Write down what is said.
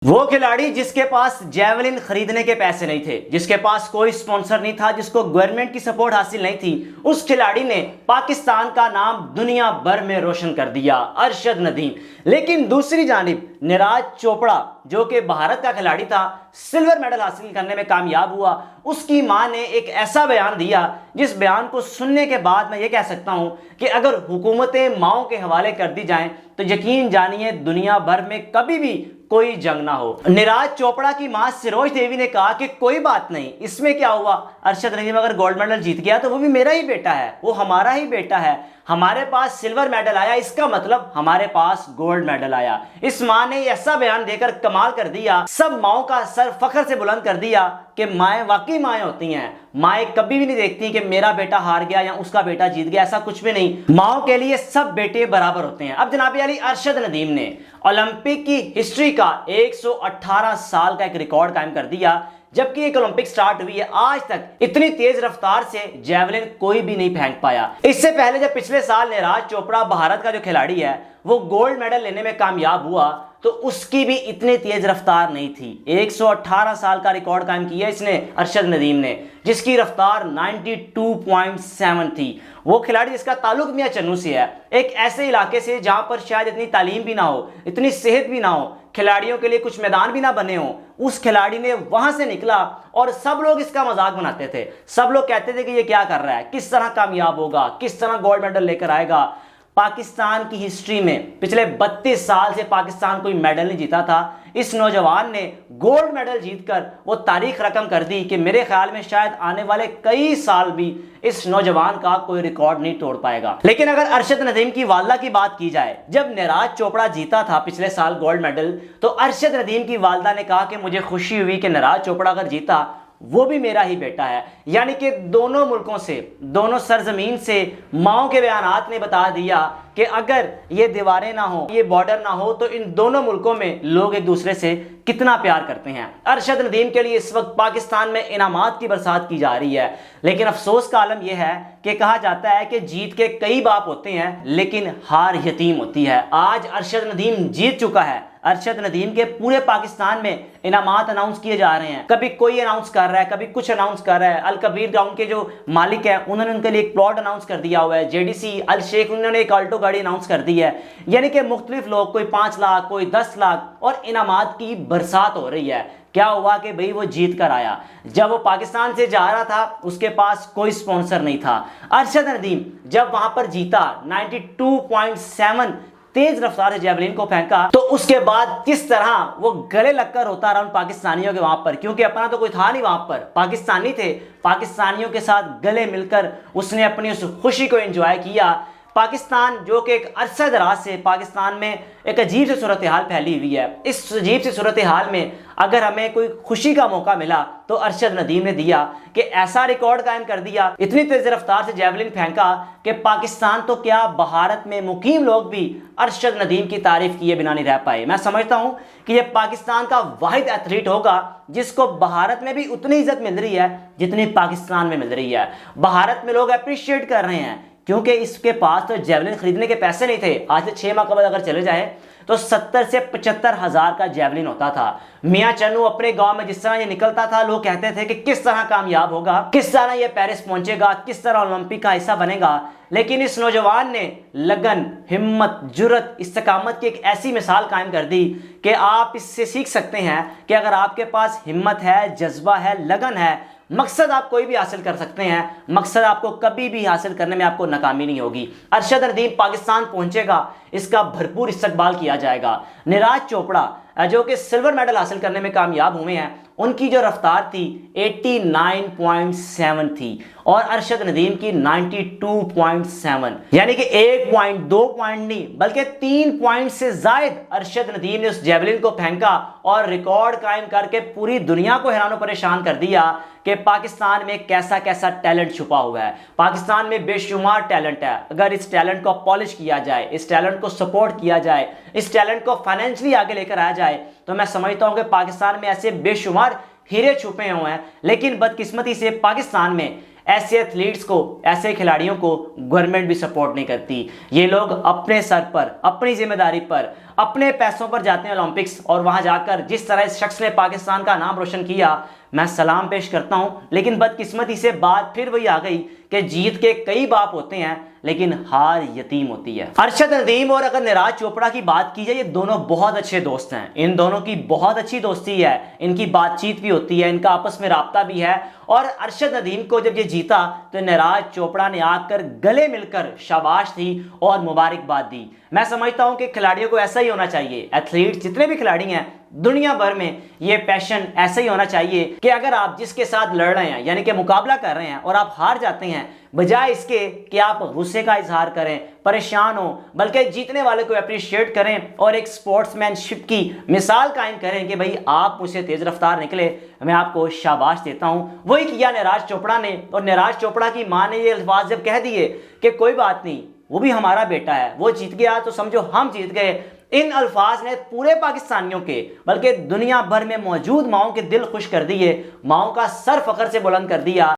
वो खिलाड़ी जिसके पास जेवलिन खरीदने के पैसे नहीं थे, जिसके पास कोई स्पॉन्सर नहीं था, जिसको गवर्नमेंट की सपोर्ट हासिल नहीं थी, उस खिलाड़ी ने पाकिस्तान का नाम दुनिया भर में रोशन कर दिया, अरशद नदीम। लेकिन दूसरी जानिब नीरज चोपड़ा जो कि भारत का खिलाड़ी था, सिल्वर मेडल हासिल करने में कामयाब हुआ। उसकी मां ने एक ऐसा बयान दिया जिस बयान को सुनने के बाद मैं ये कह सकता हूं कि अगर हुकूमतें माओ के हवाले कर दी जाएं तो यकीन जानिए दुनिया भर में कभी भी कोई जंग ना हो। नीरज चोपड़ा की मां सिरोज देवी ने कहा कि कोई बात नहीं, इसमें क्या हुआ, अरशद नदीम अगर गोल्ड मेडल जीत गया तो वो भी मेरा ही बेटा है, वो हमारा ही बेटा है। हमारे पास सिल्वर मेडल आया, इसका मतलब हमारे पास गोल्ड मेडल आया। इस मां ने ऐसा बयान देकर कमाल कर दिया, सब माओं का सर फख्र से बुलंद कर दिया कि माएँ वाकई माएँ होती हैं। माएँ कभी भी नहीं देखती कि मेरा बेटा हार गया या उसका बेटा जीत गया, ऐसा कुछ भी नहीं। माओं के लिए सब बेटे बराबर होते हैं। अब जनाब अली अरशद नदीम ने ओलंपिक की हिस्ट्री का 118 साल का एक रिकॉर्ड कायम कर दिया। जबकि एक ओलंपिक स्टार्ट हुई है, आज तक इतनी तेज रफ्तार से जेवलिन कोई भी नहीं फेंक पाया। इससे पहले जब पिछले साल नीरज चोपड़ा भारत का जो खिलाड़ी है वो गोल्ड मेडल लेने में कामयाब हुआ तो उसकी भी इतनी तेज रफ्तार नहीं थी। 118 साल का रिकॉर्ड कायम किया इसने अरशद नदीम ने, जिसकी रफ्तार 92.7 थी। वो खिलाड़ी जिसका ताल्लुक मियां चन्नू से है, एक ऐसे इलाके से जहां पर शायद इतनी तालीम भी ना हो, इतनी सेहत भी ना हो, खिलाड़ियों के लिए कुछ मैदान भी ना बने हो। उस खिलाड़ी ने वहां से निकला और सब लोग इसका मजाक बनाते थे। सब लोग कहते थे कि ये क्या कर रहा है, किस तरह कामयाब होगा, किस तरह गोल्ड मेडल लेकर आएगा। पाकिस्तान की हिस्ट्री में पिछले 32 साल से पाकिस्तान कोई मेडल नहीं जीता था। इस नौजवान ने गोल्ड मेडल जीतकर वो तारीख रकम कर दी कि मेरे ख्याल में शायद आने वाले कई साल भी इस नौजवान का कोई रिकॉर्ड नहीं तोड़ पाएगा। लेकिन अगर अरशद नदीम की वालदा की बात की जाए, जब नीरज चोपड़ा जीता था पिछले साल गोल्ड मेडल, तो अरशद नदीम की वालदा ने कहा कि मुझे खुशी हुई कि नीरज चोपड़ा अगर जीता वो भी मेरा ही बेटा है। यानी कि दोनों मुल्कों से, दोनों सरजमीन से माओ के बयानात ने बता दिया कि अगर ये दीवारें ना हो, ये बॉर्डर ना हो, तो इन दोनों मुल्कों में लोग एक दूसरे से कितना प्यार करते हैं। अरशद नदीम के लिए इस वक्त पाकिस्तान में इनामात की बरसात की जा रही है। लेकिन अफसोस का आलम यह है कि कहा जाता है कि जीत के कई बाप होते हैं लेकिन हार यतीम होती है। आज अरशद नदीम जीत चुका है। अरशद नदीम के पूरे पाकिस्तान में इनामात अनाउंस किए जा रहे हैं। कभी कोई अनाउंस कर रहा है, कभी कुछ अनाउंस कर रहा है। अल कबीर ग्राउंड के जो मालिक है उन्होंने उनके लिए एक प्लॉट अनाउंस कर दिया हुआ है। जेडीसी अल शेख उन्होंने एक आल्टो गाड़ी अनाउंस कर दी है। यानी कि मुख्तलिफ लोग, कोई 5 लाख, कोई 10 लाख, और इनामात की बरसात हो रही है। क्या हुआ कि भाई वो जीत कर आया। जब वो पाकिस्तान से जा रहा था उसके पास कोई स्पॉन्सर नहीं था। अरशद नदीम जब वहां पर जीता, 92.7 तेज रफ्तार से जेवलिन को फेंका, तो उसके बाद किस तरह वो गले लगकर होता रहा उन पाकिस्तानियों के वहां पर, क्योंकि अपना तो कोई था नहीं वहां पर, पाकिस्तानी थे। पाकिस्तानियों के साथ गले मिलकर उसने अपनी उस खुशी को एंजॉय किया। पाकिस्तान जो कि एक अरसा दराज से पाकिस्तान में एक अजीब सी सूरत हाल फैली हुई है। इस अजीब सी सूरत हाल में अगर हमें कोई खुशी का मौका मिला तो अरशद नदीम ने दिया कि ऐसा रिकॉर्ड कायम कर दिया, इतनी तेज रफ्तार से जेवलिन फेंका कि पाकिस्तान तो क्या भारत में मुकीम लोग भी अरशद नदीम की तारीफ किए बिना नहीं रह पाए। मैं समझता हूं कि यह पाकिस्तान का वाहिद एथलीट होगा जिसको भारत में भी उतनी इज्जत मिल रही है जितनी पाकिस्तान में मिल रही है। भारत में लोग अप्रिशिएट कर रहे हैं क्योंकि इसके पास तो जेवलिन खरीदने के पैसे नहीं थे। आज से 6 माह कबल अगर चले जाए तो 70 से 75 हजार का जेवलिन होता था। मियां चन्नू अपने गांव में जिस तरह ये निकलता था, लोग कहते थे कि किस तरह कामयाब होगा, किस तरह ये पेरिस पहुंचेगा, किस तरह ओलंपिक का हिस्सा बनेगा। लेकिन इस नौजवान ने लगन, हिम्मत, जुर्रत, इस्तकामत की एक ऐसी मिसाल कायम कर दी कि आप इससे सीख सकते हैं कि अगर आपके पास हिम्मत है, जज्बा है, लगन है, मकसद आप कोई भी हासिल कर सकते हैं। मकसद आपको कभी भी हासिल करने में आपको नाकामी नहीं होगी। अरशद नदीम पाकिस्तान पहुंचेगा, इसका भरपूर इस्तकबाल किया जाएगा। नीरज चोपड़ा जो कि सिल्वर मेडल हासिल करने में कामयाब हुए हैं, उनकी जो रफ्तार थी 89.7 थी और अरशद नदीम की 92.7, यानी कि 1 पॉइंट, 2 पॉइंट नहीं बल्कि 3 पॉइंट से जायद अरशद नदीम ने उस जेवलिन को फेंका और रिकॉर्ड कायम करके पूरी दुनिया को हैरान परेशान कर दिया कि पाकिस्तान में कैसा कैसा टैलेंट छुपा हुआ है। पाकिस्तान में बेशुमार टैलेंट है। अगर इस टैलेंट को पॉलिश किया जाए, इस टैलेंट को सपोर्ट किया जाए, इस टैलेंट को फाइनेंशियली आगे लेकर आया जाए, तो मैं समझता हूं कि पाकिस्तान में ऐसे बेशुमार हीरे छुपे हुए हैं। लेकिन बदकिस्मती से पाकिस्तान में ऐसे एथलीट्स को, ऐसे खिलाड़ियों को गवर्नमेंट भी सपोर्ट नहीं करती। ये लोग अपने सर पर, अपनी जिम्मेदारी पर, अपने पैसों पर जाते हैं ओलंपिक्स और वहां जाकर जिस तरह इस शख्स ने पाकिस्तान का नाम रोशन किया, मैं सलाम पेश करता हूं। लेकिन बदकिस्मती से बात फिर वही आ गई कि जीत के कई बाप होते हैं लेकिन हार यतीम होती है। अरशद नदीम और अगर निराज चोपड़ा की बात की जाए, ये दोनों बहुत अच्छे दोस्त हैं। इन दोनों की बहुत अच्छी दोस्ती है, इनकी बातचीत भी होती है, इनका आपस में राब्ता भी है। और अरशद नदीम को जब ये जीता तो निराज चोपड़ा ने आकर गले मिलकर शाबाश दी और मुबारकबाद दी। मैं समझता हूं कि खिलाड़ियों को ऐसा ही होना चाहिए। एथलीट जितने भी खिलाड़ी हैं दुनिया भर में, ये पैशन ऐसे ही होना चाहिए कि अगर आप जिसके साथ लड़ रहे हैं यानी कि मुकाबला कर रहे हैं और आप हार जाते हैं, बजाय इसके कि आप गुस्से का इजहार करें, परेशान हो, बल्कि जीतने वाले को अप्रिशिएट करें और एक स्पोर्ट्समैनशिप की मिसाल कायम करें कि भाई आप मुझसे तेज रफ्तार निकले, मैं आपको शाबाश देता हूं। वही किया निराज चोपड़ा ने। और निराज चोपड़ा की मां ने ये अल्फाज जब कह दिए कि कोई बात नहीं, वो भी हमारा बेटा है, वो जीत गया तो समझो हम जीत गए, इन अल्फाज ने पूरे पाकिस्तानियों के बल्कि दुनिया भर में मौजूद माओं के दिल खुश कर दिए, माओं का सर फख्र से बुलंद कर दिया।